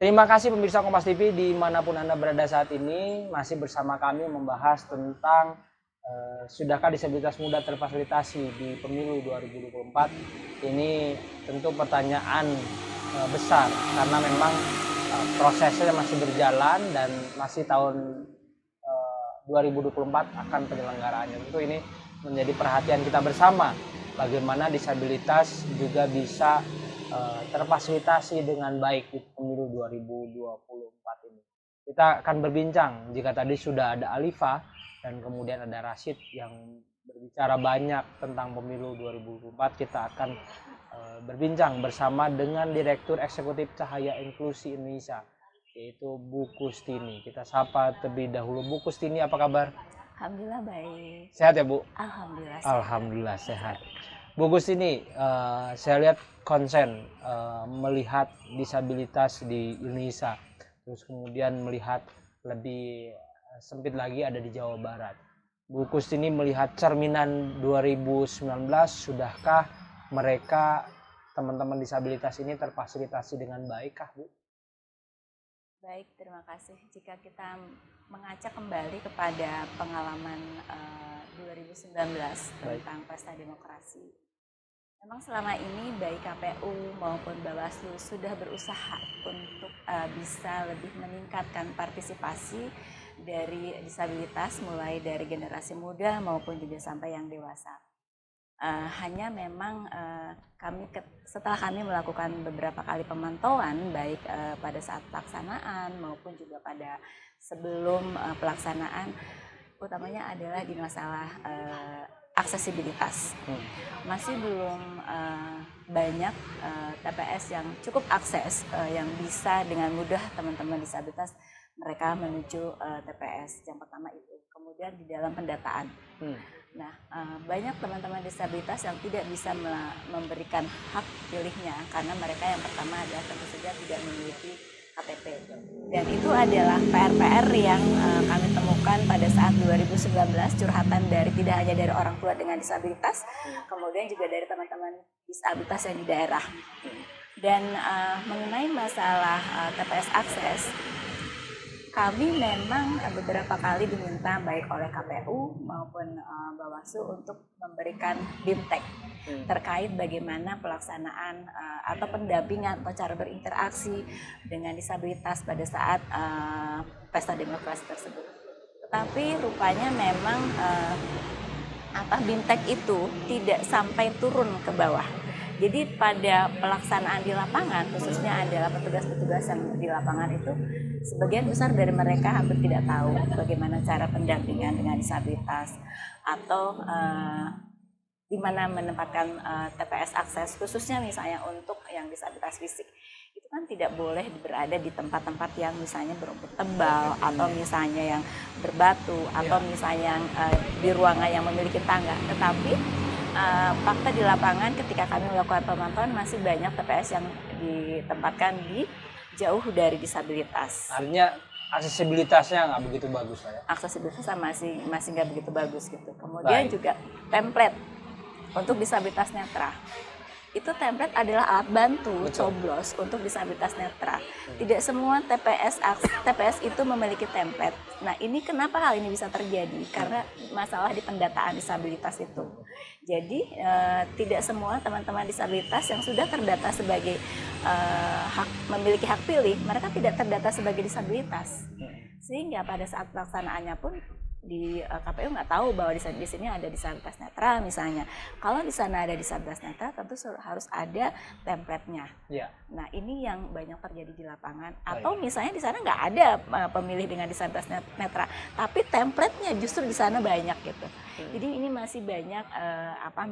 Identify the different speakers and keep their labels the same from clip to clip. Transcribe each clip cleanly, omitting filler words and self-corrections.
Speaker 1: Terima kasih pemirsa Kompas TV dimanapun Anda berada saat ini, masih bersama kami membahas tentang sudahkah disabilitas muda terfasilitasi di pemilu 2024. Ini tentu pertanyaan besar karena memang prosesnya masih berjalan dan masih tahun 2024 akan penyelenggaraannya. Tentu ini menjadi perhatian kita bersama, bagaimana disabilitas juga bisa terfasilitasi dengan baik di pemilu 2024 ini. Kita akan berbincang, jika tadi sudah ada Alifa dan kemudian ada Rashid yang berbicara banyak tentang pemilu 2024, kita akan berbincang bersama dengan Direktur Eksekutif Cahaya Inklusi Indonesia, yaitu Bu Kustini. Kita sapa terlebih dahulu. Bu Kustini, apa kabar?
Speaker 2: Alhamdulillah baik.
Speaker 1: Sehat ya, Bu?
Speaker 2: Alhamdulillah.
Speaker 1: Alhamdulillah sehat. Bu Kustini, saya lihat konsen melihat disabilitas di Indonesia, terus kemudian melihat lebih sempit lagi ada di Jawa Barat. Bu Kustini melihat cerminan 2019, sudahkah mereka teman-teman disabilitas ini terfasilitasi dengan baik kah, Bu?
Speaker 2: Baik, terima kasih. Jika kita mengacak kembali kepada pengalaman 2019 tentang Pesta Demokrasi, memang selama ini baik KPU maupun Bawaslu sudah berusaha untuk bisa lebih meningkatkan partisipasi dari disabilitas, mulai dari generasi muda maupun juga sampai yang dewasa. Hanya memang setelah kami melakukan beberapa kali pemantauan baik pada saat pelaksanaan maupun juga pada sebelum pelaksanaan, utamanya adalah di masalah aksesibilitas. Masih belum banyak TPS yang cukup akses, yang bisa dengan mudah teman-teman disabilitas mereka menuju TPS. Yang pertama itu. Kemudian di dalam pendataan. Nah, banyak teman-teman disabilitas yang tidak bisa memberikan hak pilihnya karena mereka yang pertama adalah tentu saja tidak memiliki KTP. Dan itu adalah PR-PR yang kami temukan pada saat 2019, curhatan dari tidak hanya dari orang tua dengan disabilitas, kemudian juga dari teman-teman disabilitas yang di daerah. Dan mengenai masalah TPS akses, kami memang beberapa kali diminta baik oleh KPU maupun Bawaslu untuk memberikan BIMTEK terkait bagaimana pelaksanaan atau pendampingan atau cara berinteraksi dengan disabilitas pada saat Pesta Demokrasi tersebut. Tetapi rupanya memang BIMTEK itu tidak sampai turun ke bawah. Jadi pada pelaksanaan di lapangan, khususnya adalah petugas-petugas yang di lapangan itu, sebagian besar dari mereka hampir tidak tahu bagaimana cara pendampingan dengan disabilitas atau di mana menempatkan TPS akses, khususnya misalnya untuk yang disabilitas fisik. Itu kan tidak boleh berada di tempat-tempat yang misalnya berumput tebal atau misalnya yang berbatu atau misalnya yang di ruangan yang memiliki tangga. Tetapi fakta di lapangan ketika kami melakukan pemantauan masih banyak TPS yang ditempatkan di jauh dari disabilitas.
Speaker 1: Artinya aksesibilitasnya nggak begitu bagus ya?
Speaker 2: Aksesibilitasnya masih nggak begitu bagus gitu. Kemudian juga template untuk disabilitas netra. Itu template adalah alat bantu coblos untuk disabilitas netra. Tidak semua TPS itu memiliki template. Nah, ini kenapa hal ini bisa terjadi? Karena masalah di pendataan disabilitas itu. Jadi tidak semua teman-teman disabilitas yang sudah terdata sebagai memiliki hak pilih, mereka tidak terdata sebagai disabilitas. Sehingga pada saat pelaksanaannya pun di KPU nggak tahu bahwa di sini ada disabilitas netra misalnya. Kalau di sana ada disabilitas netra, tentu harus ada template-nya. Nah, ini yang banyak terjadi di lapangan. Atau misalnya di sana nggak ada pemilih dengan disabilitas netra, tapi template-nya justru di sana banyak gitu. Jadi ini masih banyak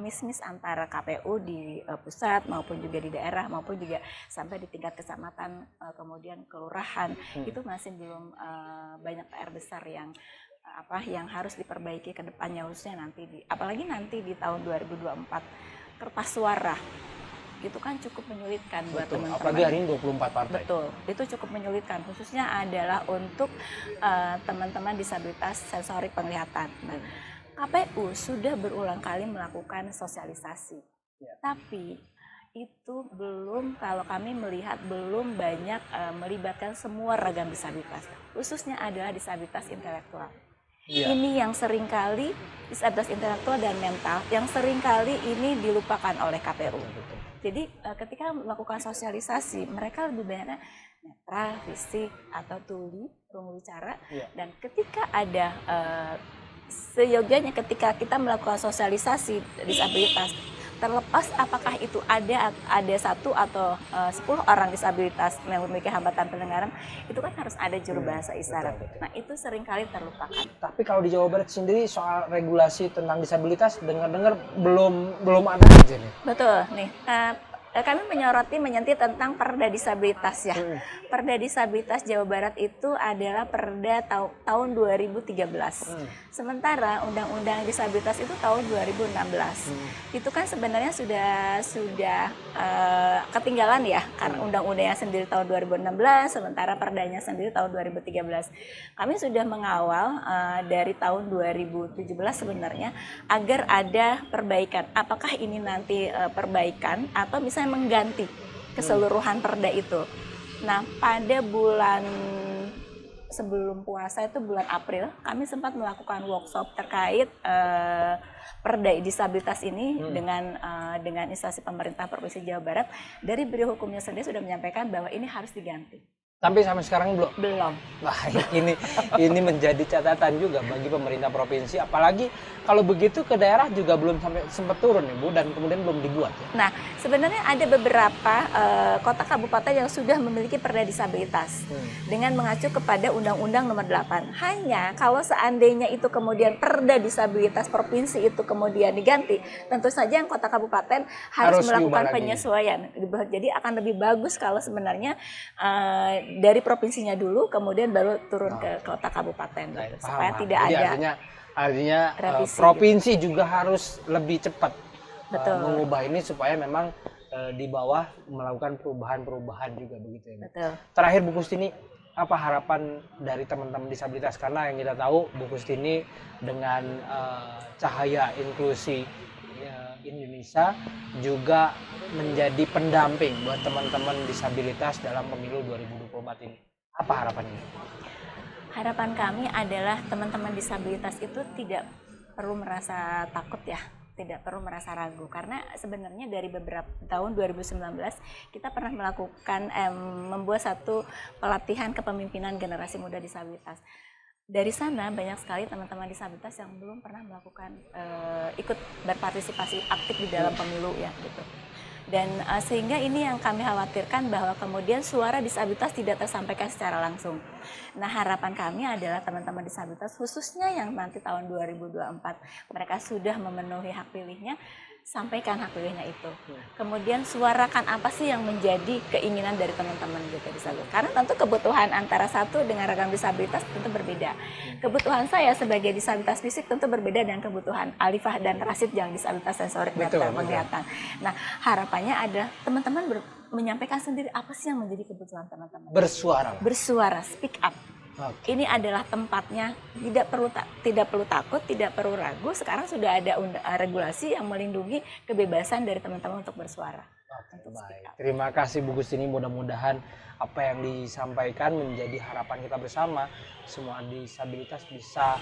Speaker 2: miss antara KPU di pusat maupun juga di daerah maupun juga sampai di tingkat kecamatan, kemudian kelurahan. Itu masih belum banyak PR besar yang harus diperbaiki ke depannya, khususnya apalagi nanti di tahun 2024 kertas suara itu kan cukup menyulitkan buat teman-teman.
Speaker 1: Apalagi hari ini 24 partai.
Speaker 2: Betul, itu cukup menyulitkan, khususnya adalah untuk teman-teman disabilitas sensorik penglihatan. Nah, KPU sudah berulang kali melakukan sosialisasi, tapi itu belum, kalau kami melihat belum banyak melibatkan semua ragam disabilitas, khususnya adalah disabilitas intelektual. Ini yang seringkali disabilitas intelektual dan mental yang seringkali ini dilupakan oleh KPU. Jadi ketika melakukan sosialisasi, mereka lebih banyaknya netra, fisik, atau tuli, rungu bicara, dan ketika ada seyogianya ketika kita melakukan sosialisasi disabilitas, terlepas apakah itu ada 1 atau 10 orang disabilitas yang memiliki hambatan pendengaran, itu kan harus ada juru bahasa isyarat. Betul. Nah, itu seringkali terlupakan.
Speaker 1: Tapi kalau di Jawa Barat sendiri soal regulasi tentang disabilitas dengar-dengar belum ada aja nih.
Speaker 2: Betul nih. Kami menyentuh tentang Perda Disabilitas ya. Perda Disabilitas Jawa Barat itu adalah Perda tahun 2013. Sementara Undang-Undang Disabilitas itu tahun 2016. Itu kan sebenarnya sudah ketinggalan ya, karena undang-undangnya sendiri tahun 2016, sementara perdanya sendiri tahun 2013. Kami sudah mengawal dari tahun 2017 sebenarnya agar ada perbaikan. Apakah ini nanti perbaikan atau misalnya mengganti keseluruhan perda itu. Nah, pada bulan sebelum puasa itu bulan April, kami sempat melakukan workshop terkait perda disabilitas ini dengan instansi pemerintah Provinsi Jawa Barat. Dari Biro Hukumnya sendiri sudah menyampaikan bahwa ini harus diganti.
Speaker 1: Tapi sampai sekarang belum. Baik, ini menjadi catatan juga bagi pemerintah provinsi, apalagi kalau begitu ke daerah juga belum sampai sempat turun nih Bu, dan kemudian belum dibuat ya.
Speaker 2: Nah, sebenarnya ada beberapa kota kabupaten yang sudah memiliki perda disabilitas dengan mengacu kepada Undang-Undang Nomor 8. Hanya kalau seandainya itu kemudian perda disabilitas provinsi itu kemudian diganti, tentu saja yang kota kabupaten harus melakukan penyesuaian. Jadi akan lebih bagus kalau sebenarnya dari provinsinya dulu, kemudian baru turun ke kota kabupaten, gitu, supaya tidak
Speaker 1: jadi
Speaker 2: ada.
Speaker 1: Artinya
Speaker 2: revisi,
Speaker 1: provinsi gitu juga harus lebih cepat mengubah ini supaya memang di bawah melakukan perubahan juga begitu ya.
Speaker 2: Betul.
Speaker 1: Terakhir Bu Kustini, apa harapan dari teman-teman disabilitas, karena yang kita tahu Bu Kustini dengan cahaya inklusi Indonesia juga menjadi pendamping buat teman-teman disabilitas dalam pemilu 2024 ini. Apa harapannya?
Speaker 2: Harapan kami adalah teman-teman disabilitas itu tidak perlu merasa takut ya, tidak perlu merasa ragu, karena sebenarnya dari beberapa tahun 2019 kita pernah melakukan membuat satu pelatihan kepemimpinan generasi muda disabilitas. Dari sana banyak sekali teman-teman disabilitas yang belum pernah melakukan ikut berpartisipasi aktif di dalam pemilu ya gitu. Dan sehingga ini yang kami khawatirkan, bahwa kemudian suara disabilitas tidak tersampaikan secara langsung. Nah, harapan kami adalah teman-teman disabilitas khususnya yang nanti tahun 2024 mereka sudah memenuhi hak pilihnya, sampaikan hak pilihnya itu. Kemudian suarakan apa sih yang menjadi keinginan dari teman-teman gitu disabilitas. Karena tentu kebutuhan antara satu dengan ragam disabilitas tentu berbeda. Kebutuhan saya sebagai disabilitas fisik tentu berbeda dengan kebutuhan Alifah dan Rasid yang disabilitas sensorik dan penglihatan. Nah, harapannya adalah teman-teman menyampaikan sendiri apa sih yang menjadi kebutuhan teman-teman. Bersuara, speak up. Ini adalah tempatnya, tidak perlu takut, tidak perlu ragu. Sekarang sudah ada regulasi yang melindungi kebebasan dari teman-teman untuk bersuara.
Speaker 1: Baik. Terima kasih Bu Kustini, mudah-mudahan apa yang disampaikan menjadi harapan kita bersama. Semua disabilitas bisa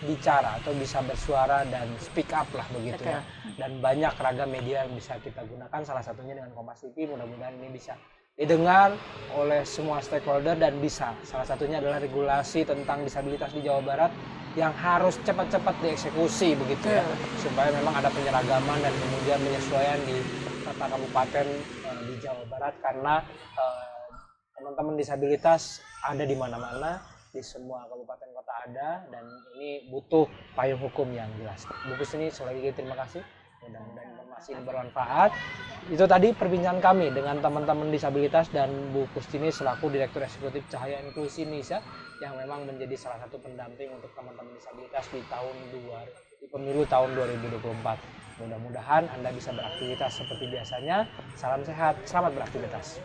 Speaker 1: bicara atau bisa bersuara dan speak up lah begitu ya. Dan banyak ragam media yang bisa kita gunakan, salah satunya dengan Kompas TV. Mudah-mudahan ini bisa didengar oleh semua stakeholder dan bisa. Salah satunya adalah regulasi tentang disabilitas di Jawa Barat yang harus cepat-cepat dieksekusi begitu ya, supaya memang ada penyeragaman dan kemudian penyesuaian di kota kabupaten di Jawa Barat, karena teman-teman disabilitas ada di mana-mana, di semua kabupaten kota ada, dan ini butuh payung hukum yang jelas. Bu Kustini, sekali lagi terima kasih. Mudah-mudahan informasi ini bermanfaat. Itu tadi perbincangan kami dengan teman-teman disabilitas dan Bu Kustini selaku Direktur Eksekutif Cahaya Inklusi Indonesia, yang memang menjadi salah satu pendamping untuk teman-teman disabilitas di pemilu tahun 2024. Mudah-mudahan Anda bisa beraktivitas seperti biasanya. Salam sehat, selamat beraktivitas.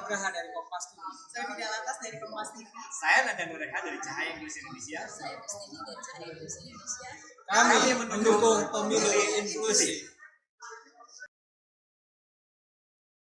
Speaker 3: Nugraha dari Kompas TV.
Speaker 4: Saya Vida Latas dari Kompas TV.
Speaker 5: Saya Nanda Nureha dari Cahaya Inggris Indonesia.
Speaker 4: Saya Christine dari Cahaya Inggris Indonesia.
Speaker 3: Kami mendukung pemilu inklusif.